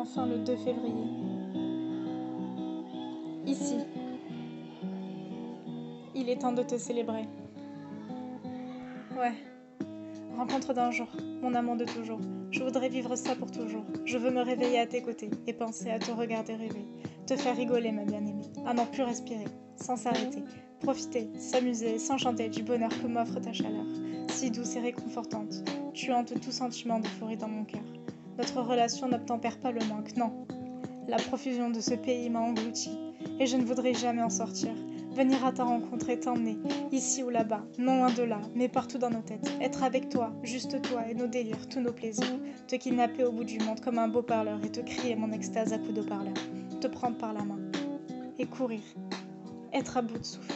enfin le 2 février. Ici, il est temps de te célébrer. Ouais, rencontre d'un jour, mon amant de toujours. Je voudrais vivre ça pour toujours. Je veux me réveiller à tes côtés et penser à te regarder rêver. Te faire rigoler, ma bien-aimée, à n'en plus respirer, sans s'arrêter. Profiter, s'amuser, s'enchanter du bonheur que m'offre ta chaleur, si douce et réconfortante, tuant tout sentiment d'euphorie dans mon cœur. Notre relation n'obtempère pas le manque, non. La profusion de ce pays m'a englouti, et je ne voudrais jamais en sortir. Venir à ta rencontre et t'emmener, ici ou là-bas, non loin de là, mais partout dans nos têtes. Être avec toi, juste toi et nos délires, tous nos plaisirs. Te kidnapper au bout du monde comme un beau parleur et te crier mon extase à coups de parleur. Te prendre par la main et courir. Être à bout de souffle.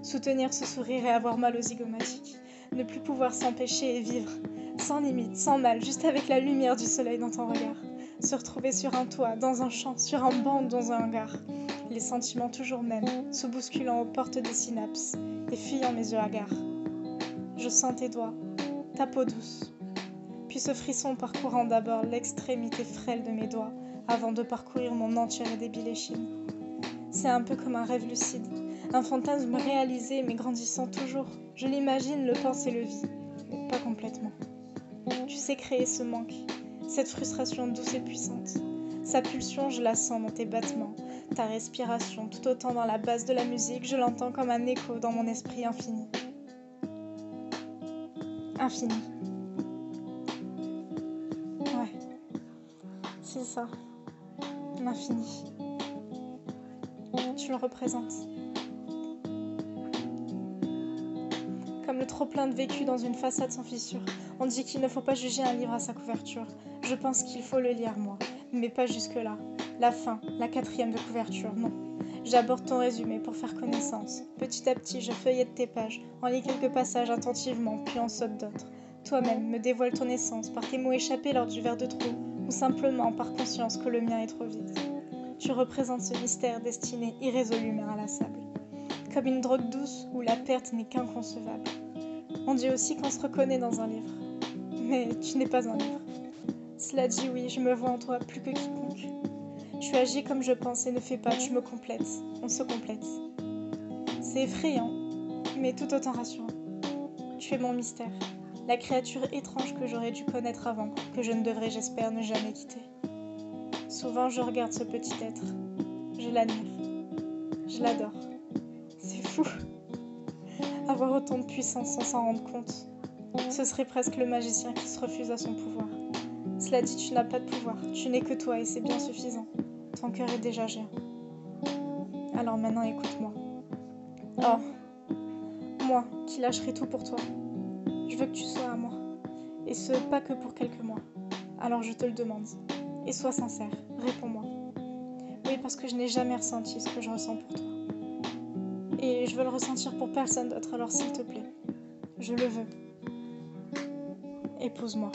Soutenir ce sourire et avoir mal aux zygomatiques. Ne plus pouvoir s'empêcher et vivre. Sans limite, sans mal, juste avec la lumière du soleil dans ton regard. Se retrouver sur un toit, dans un champ, sur un banc, dans un hangar. Les sentiments toujours mêmes, se bousculant aux portes des synapses et fuyant mes yeux hagards. Je sens tes doigts, ta peau douce, puis ce frisson parcourant d'abord l'extrémité frêle de mes doigts avant de parcourir mon entière et débile échine. C'est un peu comme un rêve lucide, un fantasme réalisé mais grandissant toujours. Je l'imagine, le pense et le vis, mais pas complètement. Tu sais créer ce manque, cette frustration douce et puissante. Sa pulsion, je la sens dans tes battements, ta respiration, tout autant dans la base de la musique, je l'entends comme un écho dans mon esprit infini. Infini. Ouais, c'est ça, l'infini. Tu le représentes. Comme le trop-plein de vécu dans une façade sans fissure. On dit qu'il ne faut pas juger un livre à sa couverture. Je pense qu'il faut le lire, moi, mais pas jusque-là. La fin, la 4e de couverture, non. J'aborde ton résumé pour faire connaissance. Petit à petit, je feuillette tes pages, en lis quelques passages attentivement, puis en saute d'autres. Toi-même me dévoile ton essence par tes mots échappés lors du verre de trop, ou simplement par conscience que le mien est trop vide. Tu représentes ce mystère destiné irrésolu mais inlassable. Comme une drogue douce où la perte n'est qu'inconcevable. On dit aussi qu'on se reconnaît dans un livre. Mais tu n'es pas un livre. Cela dit, oui, je me vois en toi plus que quiconque. Tu agis comme je pense et ne fais pas, tu me complètes. On se complète. C'est effrayant, mais tout autant rassurant. Tu es mon mystère, la créature étrange que j'aurais dû connaître avant, que je ne devrais, j'espère, ne jamais quitter. Souvent, je regarde ce petit être. Je l'admire. Je l'adore. C'est fou. Avoir autant de puissance sans s'en rendre compte. Ce serait presque le magicien qui se refuse à son pouvoir. Cela dit, tu n'as pas de pouvoir. Tu n'es que toi et c'est bien suffisant. Ton cœur est déjà géant. Alors maintenant, écoute-moi. Oh, moi, qui lâcherai tout pour toi. Je veux que tu sois à moi. Et ce, pas que pour quelques mois. Alors je te le demande. Et sois sincère. Réponds-moi. Oui, parce que je n'ai jamais ressenti ce que je ressens pour toi. Et je veux le ressentir pour personne d'autre, alors s'il te plaît. Je le veux. Épouse-moi.